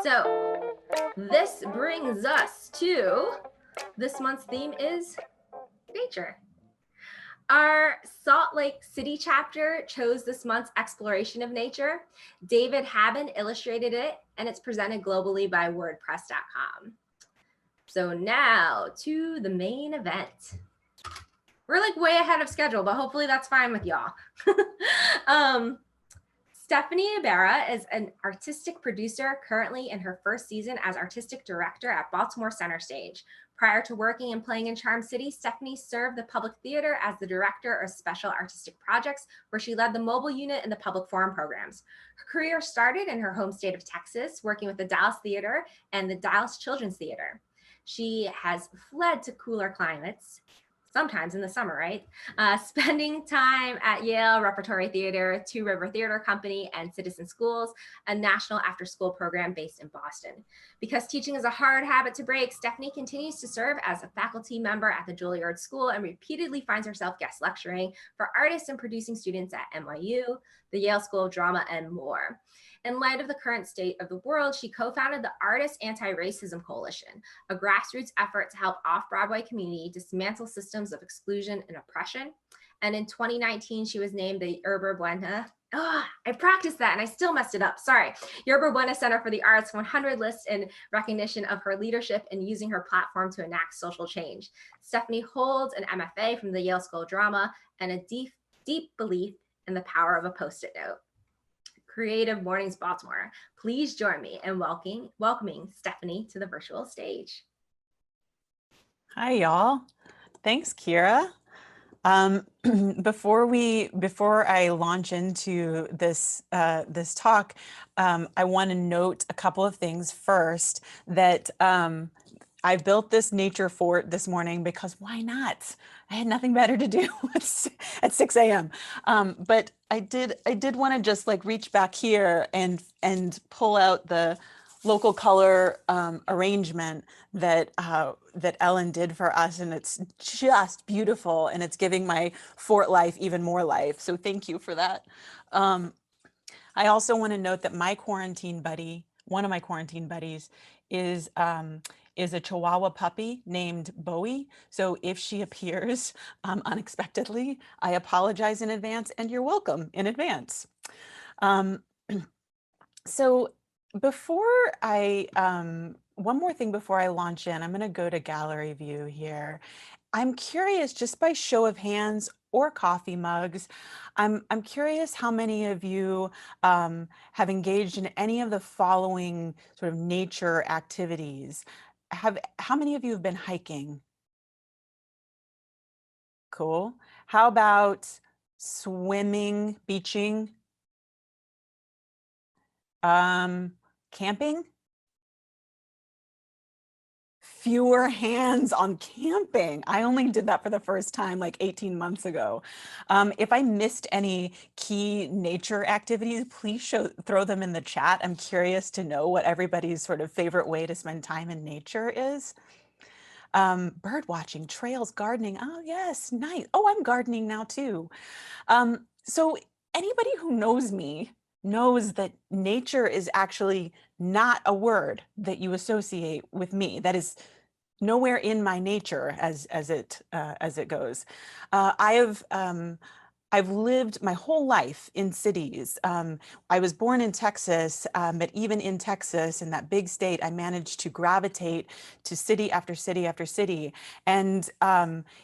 So this brings us to this month's theme is nature. Our Salt Lake City chapter chose this month's exploration of nature. David Haben illustrated it, and it's presented globally by WordPress.com. So now to the main event. We're like way ahead of schedule, but hopefully that's fine with y'all. Stephanie Ybarra is an artistic producer currently in her first season as artistic director at Baltimore Center Stage. Prior to working and playing in Charm City, Stephanie served the Public Theater as the director of special artistic projects, where she led the mobile unit in the public forum programs. Her career started in her home state of Texas, working with the Dallas Theater and the Dallas Children's Theater. She has fled to cooler climates, sometimes in the summer, right? Spending time at Yale Repertory Theater, Two River Theater Company, and Citizen Schools, a national after-school program based in Boston. Because teaching is a hard habit to break, Stephanie continues to serve as a faculty member at the Juilliard School and repeatedly finds herself guest lecturing for artists and producing students at NYU, the Yale School of Drama, and more. In light of the current state of the world, she co-founded the Artists Anti-Racism Coalition, a grassroots effort to help off-Broadway community dismantle systems of exclusion and oppression. And in 2019, she was named the Yerba Buena. I practiced that and I still messed it up. Sorry. Yerba Buena Center for the Arts 100 list in recognition of her leadership in using her platform to enact social change. Stephanie holds an MFA from the Yale School of Drama and a deep belief in the power of a Post-it note. Creative Mornings Baltimore, please join me in welcoming Stephanie to the virtual stage. Hi, y'all. Thanks, Kira. Before I launch into this talk, I want to note a couple of things. First, that I built this nature fort this morning because why not? I had nothing better to do at 6 a.m. But I did want to just like reach back here and pull out the local color arrangement that Ellen did for us, and it's just beautiful, and it's giving my fort life even more life. So thank you for that. I also want to note that my quarantine buddy, one of my quarantine buddies, is a Chihuahua puppy named Bowie. So if she appears unexpectedly, I apologize in advance, and you're welcome in advance. So before one more thing before I launch in, I'm going to go to gallery view here. I'm curious, just by show of hands or coffee mugs, I'm curious how many of you have engaged in any of the following sort of nature activities. How many of you have been hiking? Cool. How about swimming, beaching? Camping? Fewer hands on camping. I only did that for the first time like 18 months ago. If I missed any key nature activities, please throw them in the chat. I'm curious to know what everybody's sort of favorite way to spend time in nature is. Bird watching, trails, gardening. Oh yes, nice. Oh, I'm gardening now too. So anybody who knows me knows that nature is actually not a word that you associate with me. That is nowhere in my nature as it goes. I've lived my whole life in cities. I was born in Texas, but even in Texas, in that big state, I managed to gravitate to city after city after city. And,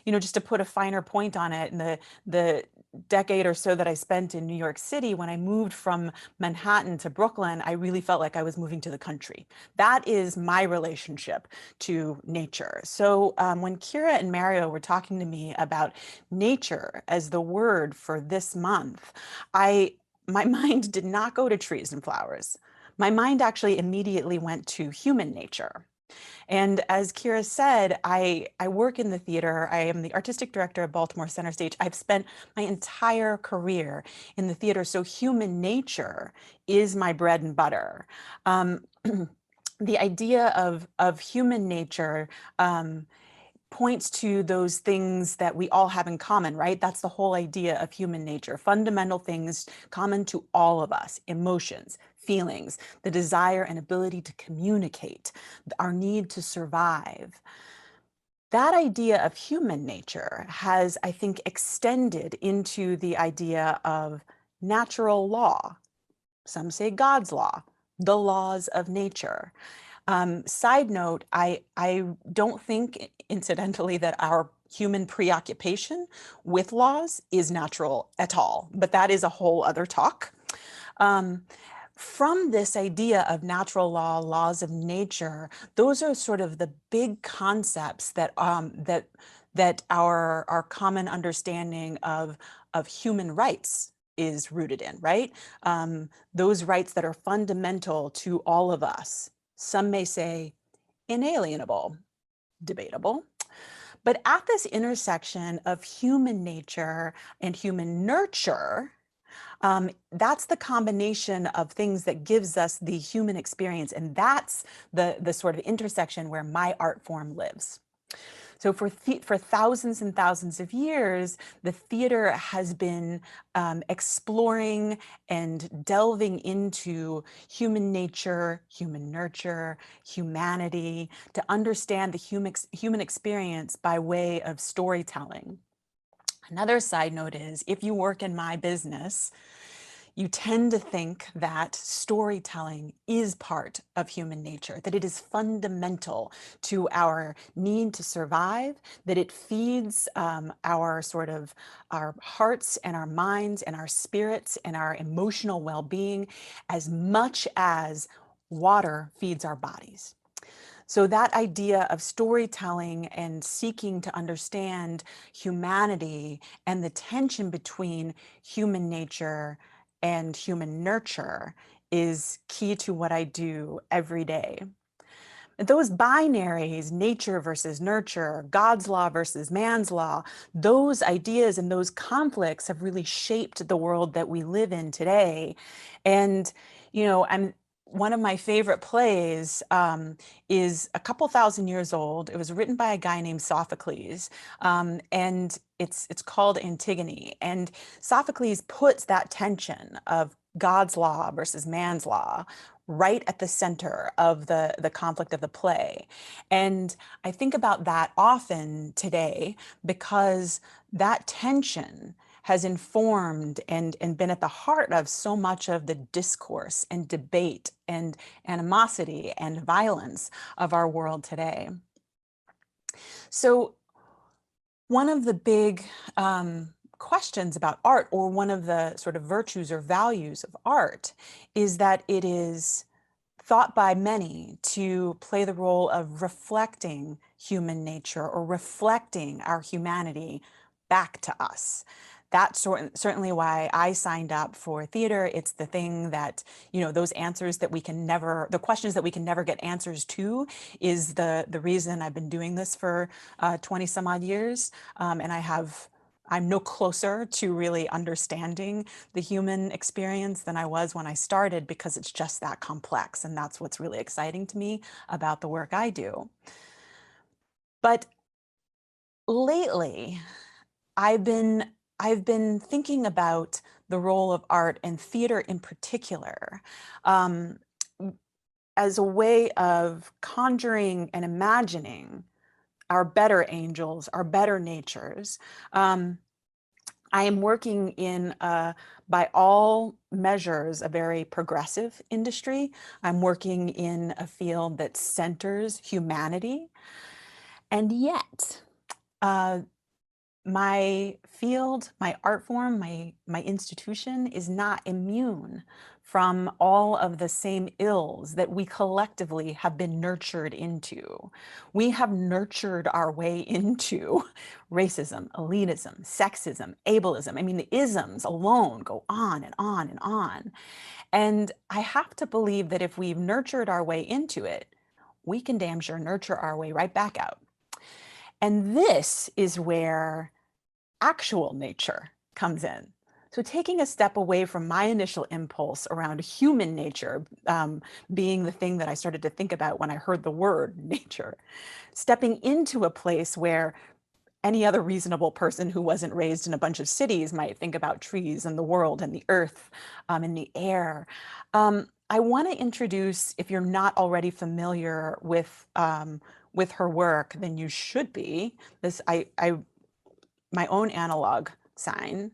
just to put a finer point on it, in the decade or so that I spent in New York City, when I moved from Manhattan to Brooklyn, I really felt like I was moving to the country. That is my relationship to nature. So when Kira and Mario were talking to me about nature as the word for this month, my mind did not go to trees and flowers. My mind actually immediately went to human nature. And as Kira said, I work in the theater. I am the artistic director of Baltimore Center Stage. I've spent my entire career in the theater, so human nature is my bread and butter. The idea of human nature points to those things that we all have in common, right? That's the whole idea of human nature, fundamental things common to all of us: emotions, feelings, the desire and ability to communicate, our need to survive. That idea of human nature has, I think, extended into the idea of natural law. Some say God's law, the laws of nature. Side note, I don't think, incidentally, that our human preoccupation with laws is natural at all, but that is a whole other talk. Um, from this idea of natural law, laws of nature, those are sort of the big concepts that our common understanding of human rights is rooted in, right? Those rights that are fundamental to all of us. Some may say inalienable, debatable. But at this intersection of human nature and human nurture, that's the combination of things that gives us the human experience. And that's the sort of intersection where my art form lives. So for thousands and thousands of years, the theater has been exploring and delving into human nature, human nurture, humanity, to understand the human experience by way of storytelling. Another side note is, if you work in my business, you tend to think that storytelling is part of human nature, that it is fundamental to our need to survive, that it feeds our hearts and our minds and our spirits and our emotional well-being as much as water feeds our bodies. So that idea of storytelling and seeking to understand humanity and the tension between human nature and human nurture is key to what I do every day. Those binaries, nature versus nurture, God's law versus man's law, those ideas and those conflicts have really shaped the world that we live in today. And, one of my favorite plays is a couple thousand years old. It was written by a guy named Sophocles, and it's called Antigone. And Sophocles puts that tension of God's law versus man's law right at the center of the conflict of the play. And I think about that often today because that tension has informed and been at the heart of so much of the discourse and debate and animosity and violence of our world today. So one of the big questions about art, or one of the sort of virtues or values of art, is that it is thought by many to play the role of reflecting human nature or reflecting our humanity back to us. That's certainly why I signed up for theater. It's the thing that, those answers that we can never, the questions that we can never get answers to is the reason I've been doing this for 20 some odd years. And I'm no closer to really understanding the human experience than I was when I started, because it's just that complex. And that's what's really exciting to me about the work I do. But lately, I've been thinking about the role of art and theater in particular, as a way of conjuring and imagining our better angels, our better natures. I am working in, by all measures, a very progressive industry. I'm working in a field that centers humanity. And yet, my field, my art form, my institution is not immune from all of the same ills that we collectively have been nurtured into. We have nurtured our way into racism, elitism, sexism, ableism. I mean, the isms alone go on and on and on. And I have to believe that if we've nurtured our way into it, we can damn sure nurture our way right back out. And this is where actual nature comes in. So taking a step away from my initial impulse around human nature being the thing that I started to think about when I heard the word nature, stepping into a place where any other reasonable person who wasn't raised in a bunch of cities might think about trees and the world and the earth and the air. I want to introduce, if you're not already familiar with her work, then you should be. This my own analog sign.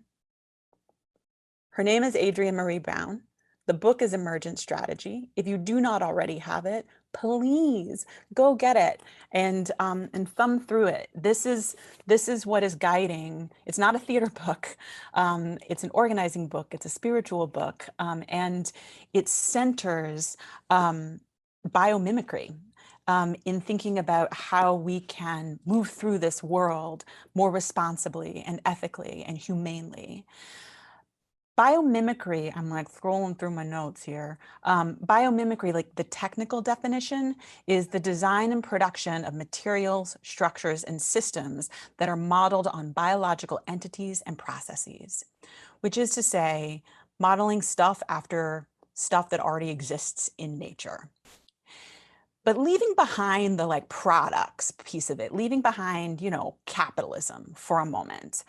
Her name is Adrienne Marie Brown. The book is Emergent Strategy. If you do not already have it, please go get it and thumb through it. This is what is guiding. It's not a theater book. It's an organizing book. It's a spiritual book, and it centers biomimicry. In thinking about how we can move through this world more responsibly and ethically and humanely. Biomimicry, I'm like scrolling through my notes here. Biomimicry, like the technical definition, is the design and production of materials, structures, and systems that are modeled on biological entities and processes, which is to say, modeling stuff after stuff that already exists in nature. But leaving behind the like products piece of it, leaving behind, capitalism for a moment.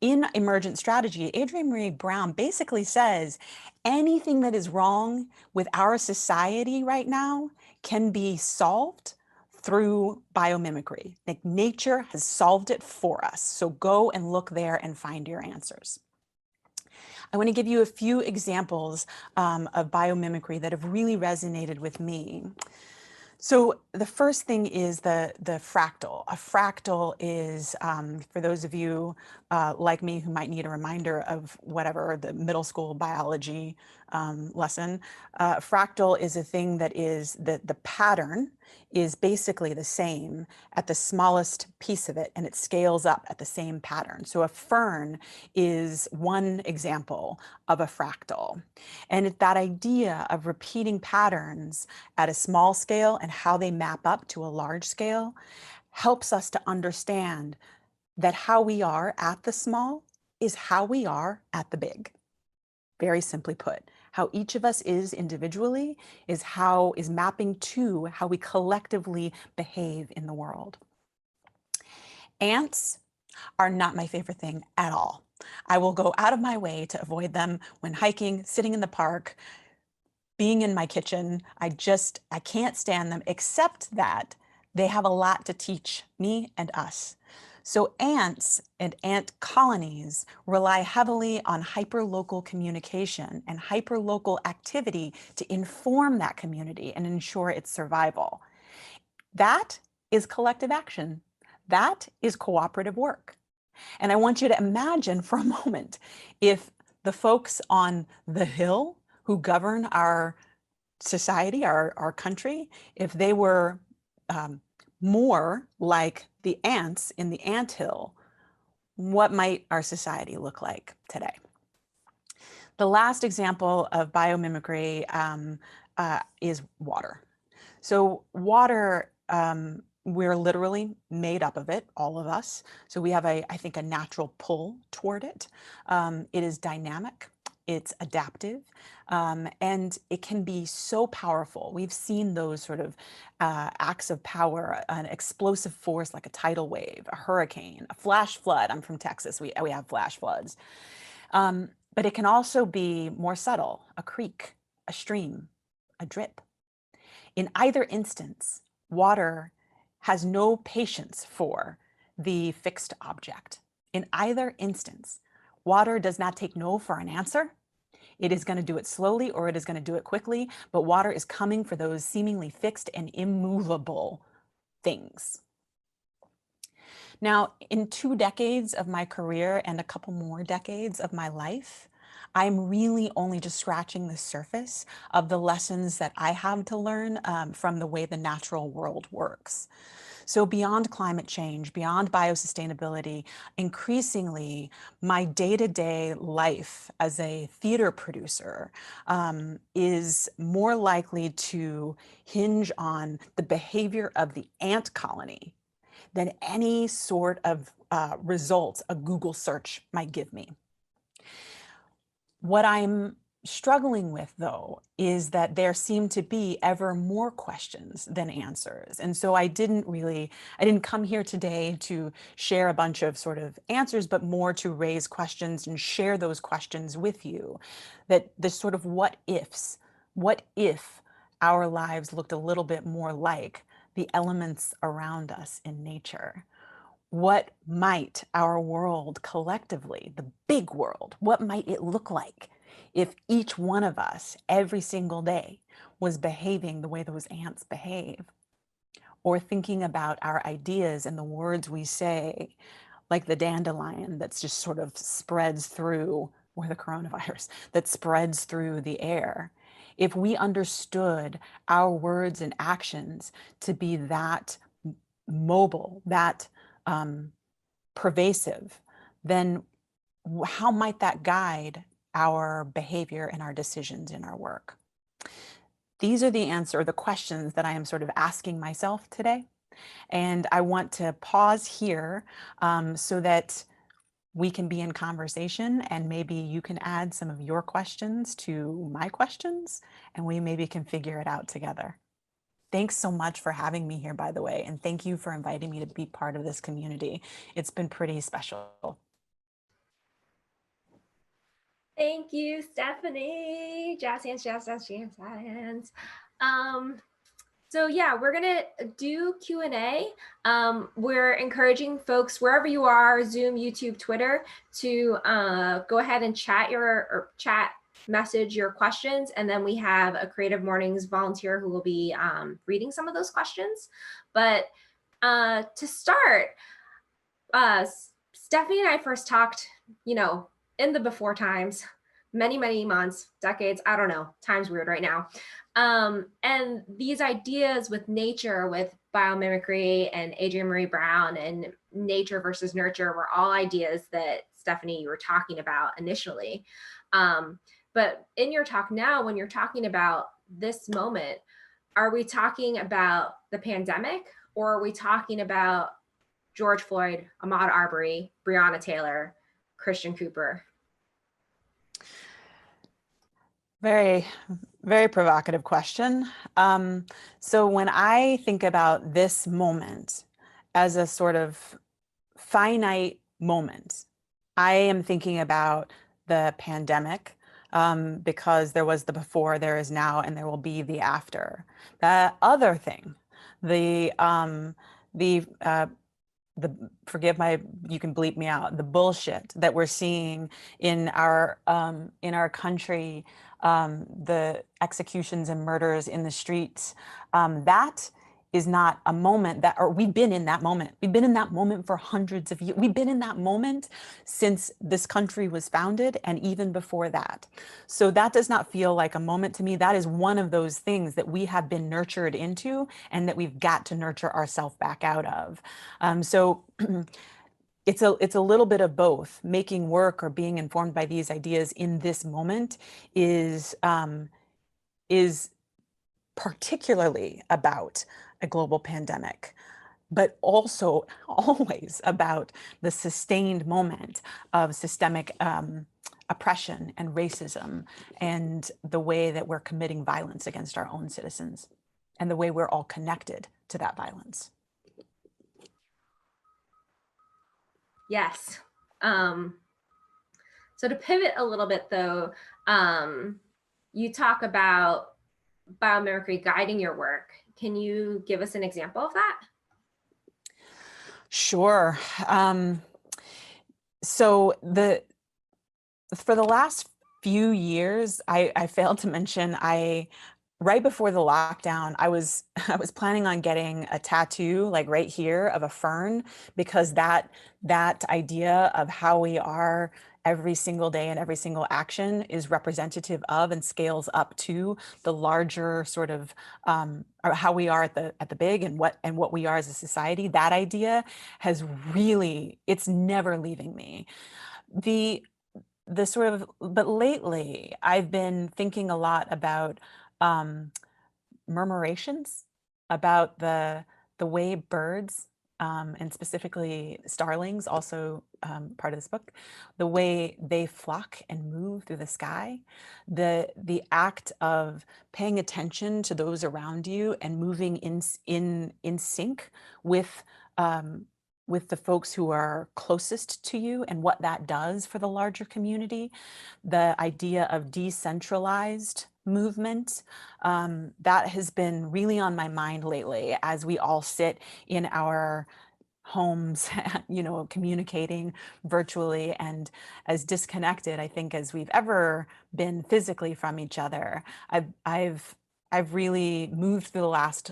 In Emergent Strategy, Adrienne Marie Brown basically says anything that is wrong with our society right now can be solved through biomimicry. Like nature has solved it for us. So go and look there and find your answers. I want to give you a few examples of biomimicry that have really resonated with me. So the first thing is the fractal. A fractal is, for those of you like me who might need a reminder of whatever the middle school biology lesson, fractal is a thing that is the pattern is basically the same at the smallest piece of it, and it scales up at the same pattern. So a fern is one example of a fractal. And it's that idea of repeating patterns at a small scale and how they map up to a large scale helps us to understand that how we are at the small is how we are at the big. Very simply put, how each of us is individually is mapping to how we collectively behave in the world. Ants are not my favorite thing at all. I will go out of my way to avoid them when hiking, sitting in the park, being in my kitchen. I can't stand them, except that they have a lot to teach me and us. So ants and ant colonies rely heavily on hyperlocal communication and hyperlocal activity to inform that community and ensure its survival. That is collective action. That is cooperative work. And I want you to imagine for a moment if the folks on the Hill who govern our society, our country, if they were more like the ants in the anthill, what might our society look like today? The last example of biomimicry is water. So water, we're literally made up of it, all of us. So we have, I think, a natural pull toward it. It is dynamic. It's adaptive, and it can be so powerful. We've seen those sort of acts of power, an explosive force like a tidal wave, a hurricane, a flash flood. I'm from Texas. We have flash floods. But it can also be more subtle, a creek, a stream, a drip. In either instance, water has no patience for the fixed object. In either instance, water does not take no for an answer. It is going to do it slowly or it is going to do it quickly, but water is coming for those seemingly fixed and immovable things. Now, in 2 decades of my career and a couple more decades of my life, I'm really only just scratching the surface of the lessons that I have to learn from the way the natural world works. So beyond climate change, beyond biosustainability, increasingly my day-to-day life as a theater producer is more likely to hinge on the behavior of the ant colony than any sort of results a Google search might give me. What I'm struggling with, though, is that there seem to be ever more questions than answers. And so I didn't come here today to share a bunch of sort of answers, but more to raise questions and share those questions with you. That the sort of what ifs What if our lives looked a little bit more like the elements around us in nature? What might our world collectively, the big world, what might it look like if each one of us every single day was behaving the way those ants behave? Or thinking about our ideas and the words we say, like the dandelion that's just sort of spreads through, or the coronavirus that spreads through the air. If we understood our words and actions to be that mobile, that pervasive, then how might that guide our behavior and our decisions in our work? These are the questions that I am sort of asking myself today. And I want to pause here so that we can be in conversation, and maybe you can add some of your questions to my questions, and we maybe can figure it out together. Thanks so much for having me here, by the way, and thank you for inviting me to be part of this community. It's been pretty special. Thank you, Stephanie. Jazz hands, jazz hands, jazz hands. So yeah, we're gonna do Q&A. We're encouraging folks wherever you are, Zoom, YouTube, Twitter, to go ahead and chat message your questions, and then we have a Creative Mornings volunteer who will be reading some of those questions. But to start, Stephanie and I first talked, in the before times, many months, decades, I don't know, time's weird right now. And these ideas with nature, with biomimicry and Adrienne Marie Brown and nature versus nurture were all ideas that Stephanie, you were talking about initially. But in your talk now, when you're talking about this moment, are we talking about the pandemic, or are we talking about George Floyd, Ahmaud Arbery, Breonna Taylor, Christian Cooper? Very, very provocative question. So when I think about this moment as a sort of finite moment, I am thinking about the pandemic, because there was the before, there is now, and there will be the after. The other thing, the forgive my, you can bleep me out, the bullshit that we're seeing in our country, the executions and murders in the streets, that is not a moment that, or we've been in that moment. We've been in that moment for hundreds of years. We've been in that moment since this country was founded, and even before that. So that does not feel like a moment to me. That is one of those things that we have been nurtured into, and that we've got to nurture ourselves back out of. So it's a little bit of both. Making work or being informed by these ideas in this moment is particularly about a global pandemic, but also always about the sustained moment of systemic oppression and racism, and the way that we're committing violence against our own citizens, and the way we're all connected to that violence. Yes. So to pivot a little bit though, you talk about biomimicry guiding your work. Can you give us an example of that? Sure. So for the last few years, I failed to mention, right before the lockdown, I was planning on getting a tattoo, like right here, of a fern, because that idea of how we are every single day and every single action is representative of and scales up to the larger sort of or how we are at the big, and what we are as a society. That idea has really, it's never leaving me. But lately I've been thinking a lot about murmurations, about the way birds, and specifically starlings, also part of this book, the way they flock and move through the sky, the act of paying attention to those around you and moving in sync with the folks who are closest to you, and what that does for the larger community. The idea of decentralized movement. That has been really on my mind lately as we all sit in our homes, communicating virtually and as disconnected, I think, as we've ever been physically from each other. I've really moved through the last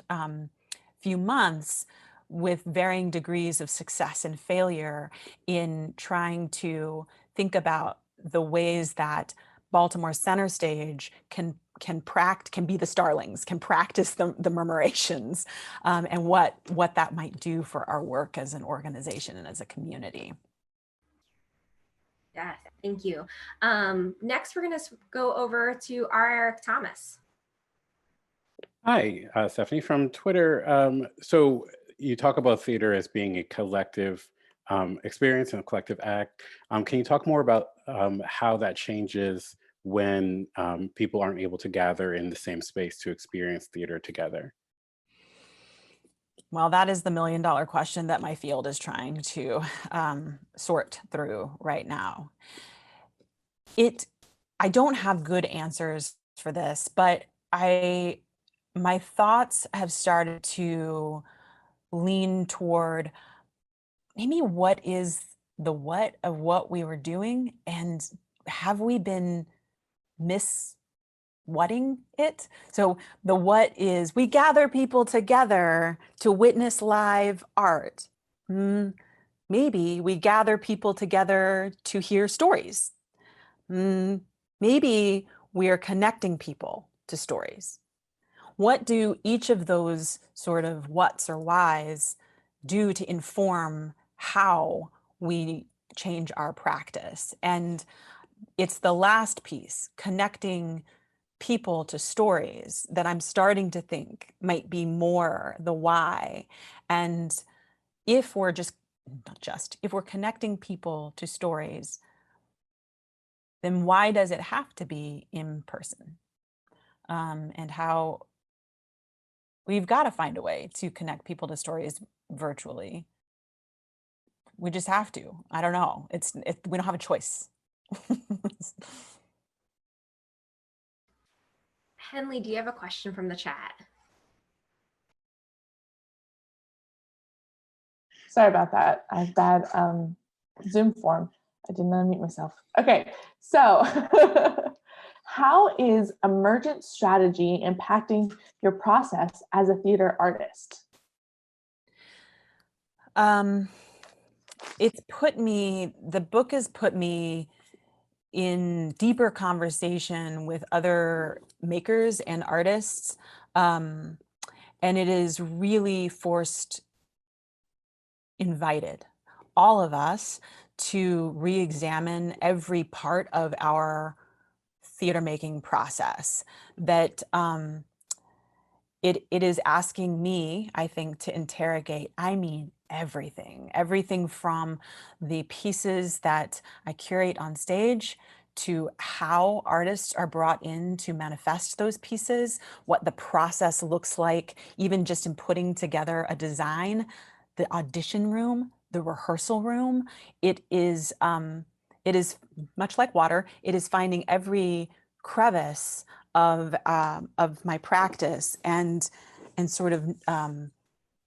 few months with varying degrees of success and failure in trying to think about the ways that Baltimore Center Stage can be the starlings, can practice the murmurations, and what that might do for our work as an organization and as a community. Yes, thank you. Next, we're going to go over to R. Eric Thomas. Hi, Stephanie from Twitter. So you talk about theater as being a collective experience and a collective act. Can you talk more about how that changes when people aren't able to gather in the same space to experience theater together? Well, that is the million-dollar question that my field is trying to sort through right now. I don't have good answers for this, but my thoughts have started to lean toward maybe what is the what of what we were doing, and have we been whatting it? So the what is we gather people together to witness live art. Maybe we gather people together to hear stories. Maybe we are connecting people to stories. What do each of those sort of whats or whys do to inform how we change our practice? And it's the last piece, connecting people to stories, that I'm starting to think might be more the why. And if we're if we're connecting people to stories, then why does it have to be in person? And how we've got to find a way to connect people to stories virtually. We just have to. I don't know. We don't have a choice. Henley, do you have a question from the chat? Sorry about that. I have bad Zoom form. I didn't unmute myself. Okay, so how is emergent strategy impacting your process as a theater artist? The book has put me in deeper conversation with other makers and artists. And it is really invited all of us to re-examine every part of our theater making process. That it is asking me, I think, to interrogate, everything from the pieces that I curate on stage to how artists are brought in to manifest those pieces, what the process looks like, even just in putting together a design, the audition room, the rehearsal room. It is much like water. It is finding every crevice of my practice and sort of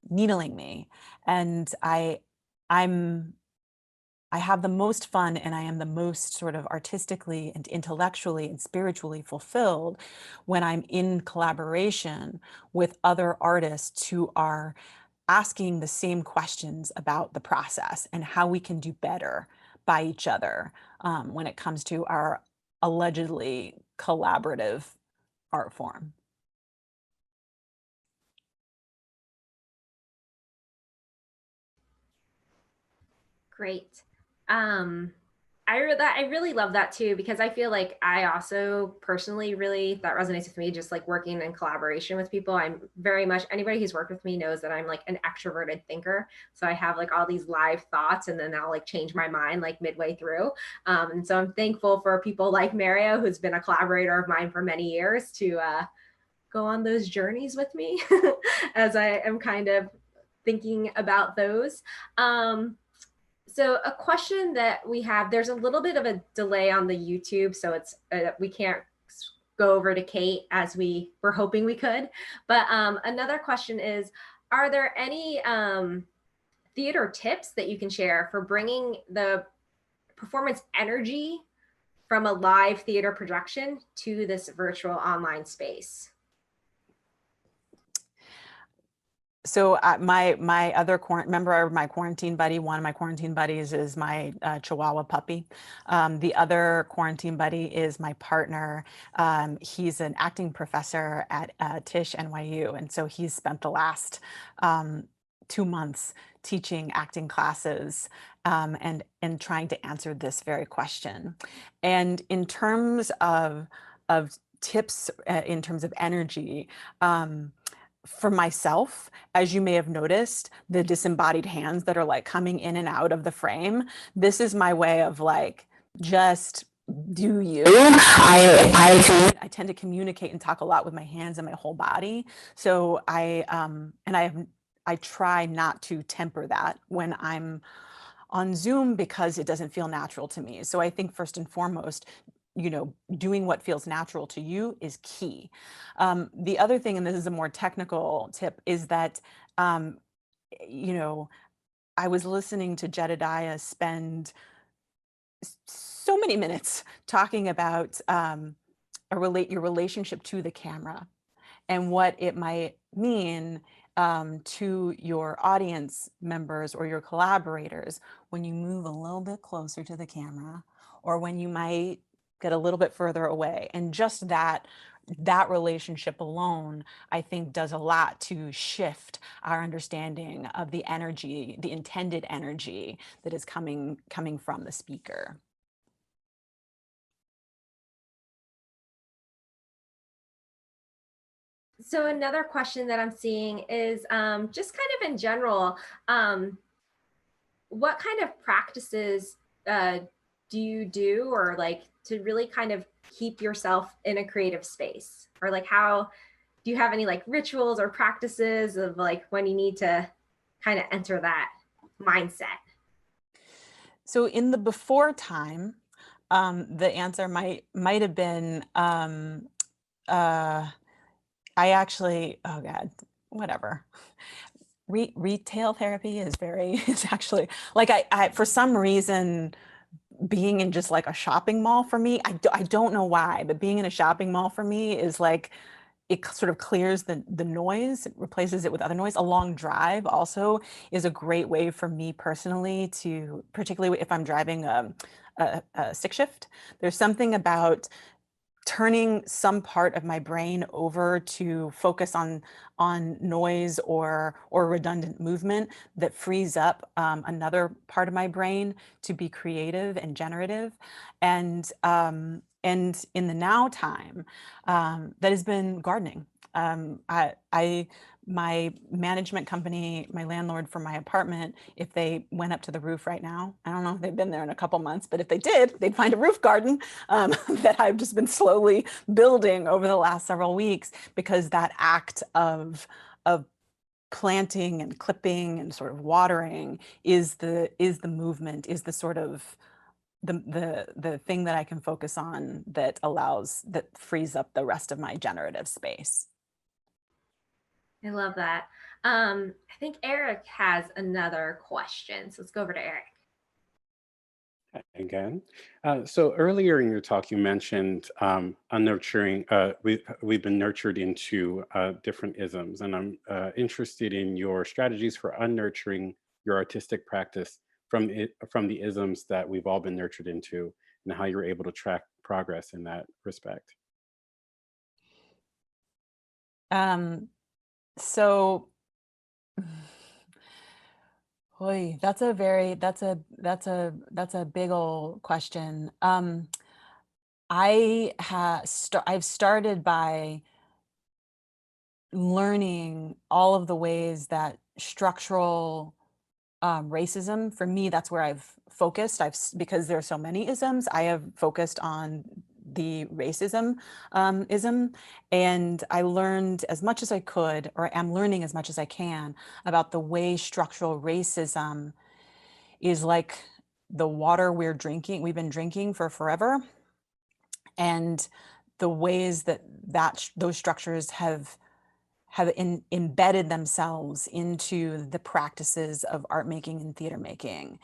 needling me. And I have the most fun, and I am the most sort of artistically and intellectually and spiritually fulfilled when I'm in collaboration with other artists who are asking the same questions about the process and how we can do better by each other when it comes to our allegedly collaborative art form. Great. I really love that too, because I feel like I also personally that resonates with me, just like working in collaboration with people. I'm very much, anybody who's worked with me knows that I'm like an extroverted thinker. So I have like all these live thoughts, and then I'll like change my mind like midway through. And so I'm thankful for people like Mario, who's been a collaborator of mine for many years, to go on those journeys with me as I am kind of thinking about those. So a question that we have, there's a little bit of a delay on the YouTube, so it's we can't go over to Kate as we were hoping we could. But another question is, are there any theater tips that you can share for bringing the performance energy from a live theater production to this virtual online space? So my other member of my quarantine buddy, one of my quarantine buddies is my Chihuahua puppy. The other quarantine buddy is my partner. He's an acting professor at Tisch NYU. And so he's spent the last 2 months teaching acting classes and trying to answer this very question. And in terms of tips, in terms of energy, for myself, as you may have noticed, the disembodied hands that are like coming in and out of the frame, this is my way of like, just do you. I tend to communicate and talk a lot with my hands and my whole body. So I try not to temper that when I'm on Zoom because it doesn't feel natural to me. So I think first and foremost, doing what feels natural to you is key. The other thing, and this is a more technical tip, is that, I was listening to Jedediah spend so many minutes talking about your relationship to the camera and what it might mean to your audience members or your collaborators when you move a little bit closer to the camera, or when you might get a little bit further away. And just that relationship alone, I think, does a lot to shift our understanding of the energy, the intended energy that is coming from the speaker. So another question that I'm seeing is just kind of in general, what kind of practices do you do, or like to really kind of keep yourself in a creative space? Or like, how do you have any like rituals or practices of like when you need to kind of enter that mindset? So in the before time, the answer might have been I actually, oh God, whatever. Retail therapy is it's actually like, I for some reason, being in just like a shopping mall for me, I don't know why, but being in a shopping mall for me is like, it sort of clears the noise, it replaces it with other noise. A long drive also is a great way for me personally to, particularly if I'm driving a 6-shift, there's something about turning some part of my brain over to focus on noise or redundant movement that frees up another part of my brain to be creative and generative. And in the now time, that has been gardening. My management company, my landlord for my apartment, if they went up to the roof right now, I don't know if they've been there in a couple months, but if they did, they'd find a roof garden that I've just been slowly building over the last several weeks, because that act of planting and clipping and sort of watering is the movement, is the sort of the thing that I can focus on that frees up the rest of my generative space. I love that. I think Eric has another question, so let's go over to Eric. Again. So earlier in your talk, you mentioned unnurturing. We've been nurtured into different isms, and I'm interested in your strategies for unnurturing your artistic practice from the isms that we've all been nurtured into, and how you're able to track progress in that respect. So, boy, that's a big old question. I've started by learning all of the ways that structural racism, for me, that's where I've focused. Because there are so many isms, I have focused on the racism ism, and I learned as much as I could, or am learning as much as I can, about the way structural racism is like the water we've been drinking for forever. And the ways that those structures have embedded themselves into the practices of art making and theater making.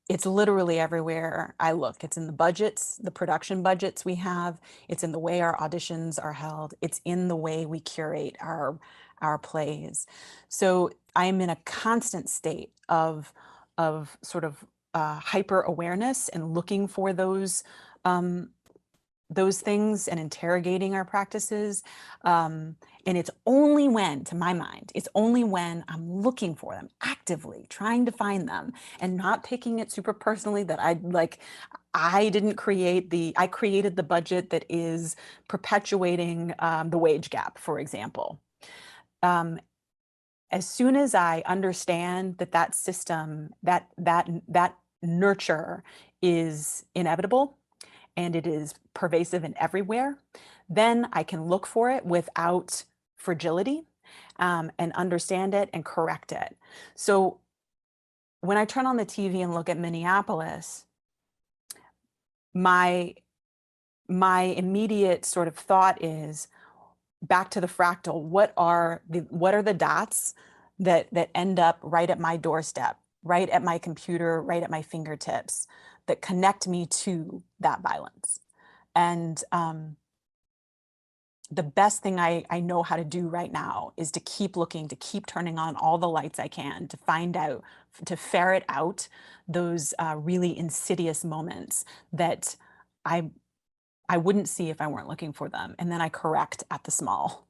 It's literally everywhere I look. It's in the budgets, the production budgets we have. It's in the way our auditions are held. It's in the way we curate our plays. So I'm in a constant state of sort of hyper awareness and looking for those things and interrogating our practices. And it's only when, to my mind, it's only when I'm looking for them, actively trying to find them and not taking it super personally that I didn't create I created the budget that is perpetuating the wage gap, for example. As soon as I understand that system, that nurture is inevitable, and it is pervasive and everywhere, then I can look for it without fragility, and understand it and correct it. So when I turn on the TV and look at Minneapolis, my immediate sort of thought is back to the fractal. What are the dots that end up right at my doorstep, right at my computer, right at my fingertips, that connect me to that violence? And the best thing I know how to do right now is to keep looking, to keep turning on all the lights I can, to find out, to ferret out those really insidious moments that I wouldn't see if I weren't looking for them. And then I correct at the small,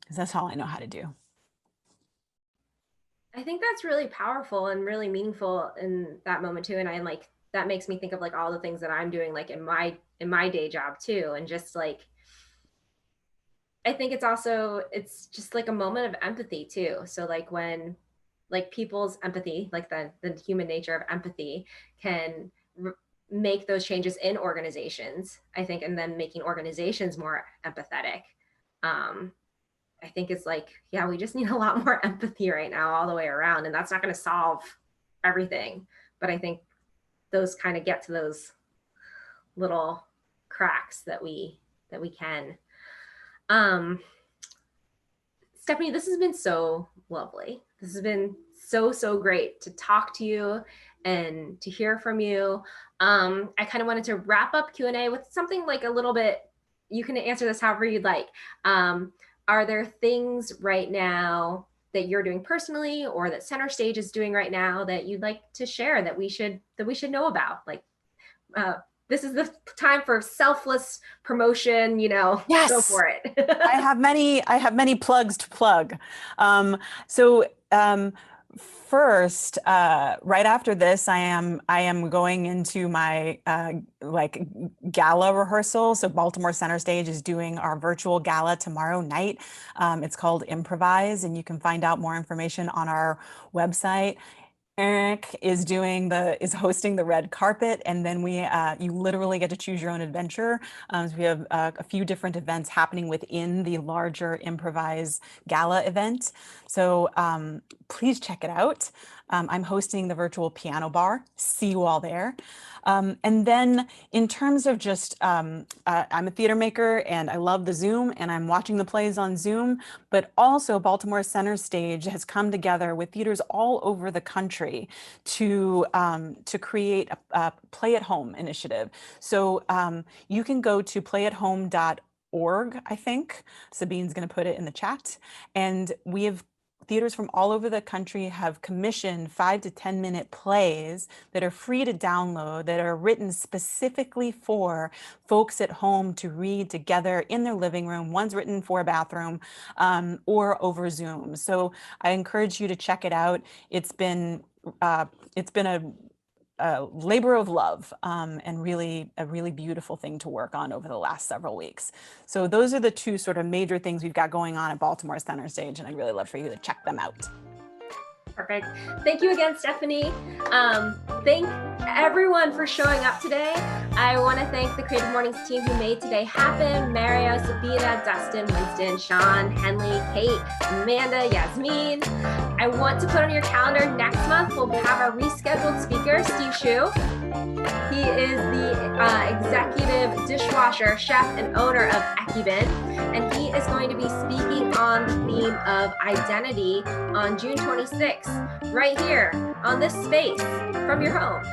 because that's all I know how to do. I think that's really powerful and really meaningful in that moment too. And that makes me think of all the things that I'm doing in my day job too. And just I think it's just a moment of empathy too. So when people's empathy, the human nature of empathy can make those changes in organizations, I think, and then making organizations more empathetic. I think it's we just need a lot more empathy right now all the way around. And that's not going to solve everything. But I think those kind of get to those little cracks that we can. Stephanie, this has been so lovely. This has been so great to talk to you and to hear from you. I kind of wanted to wrap up Q&A with something a little bit, you can answer this however you'd like. Are there things right now that you're doing personally or that Center Stage is doing right now that you'd like to share that we should know about? This is the time for selfless promotion, Yes. Go for it. I have many plugs to plug. First, right after this, I am going into my gala rehearsal. So Baltimore Center Stage is doing our virtual gala tomorrow night. It's called Improvise, and you can find out more information on our website. Eric is hosting the red carpet, and then you literally get to choose your own adventure. So we have a few different events happening within the larger Improvise Gala event. So please check it out. I'm hosting the virtual piano bar. See you all there. And then in terms of just, I'm a theater maker and I love the Zoom, and I'm watching the plays on Zoom, but also Baltimore Center Stage has come together with theaters all over the country to create a Play at Home initiative. So you can go to playathome.org, I think. Sabine's going to put it in the chat. And we have theaters from all over the country have commissioned 5 to 10 minute plays that are free to download, that are written specifically for folks at home to read together in their living room. One's written for a bathroom or over Zoom. So I encourage you to check it out. It's been a labor of love and really a really beautiful thing to work on over the last several weeks. So those are the two sort of major things we've got going on at Baltimore Center Stage, and I'd really love for you to check them out. Perfect. Thank you again, Stephanie. Thank everyone for showing up today. I want to thank the Creative Mornings team who made today happen. Mario, Sabina, Dustin, Winston, Sean, Henley, Kate, Amanda, Yasmin. I want to put on your calendar next month, we'll have our rescheduled speaker, Steve Shu. He is the executive dishwasher, chef, and owner of Ekibin, and he is going to be speaking on the theme of identity on June 26th, right here on this space from your home.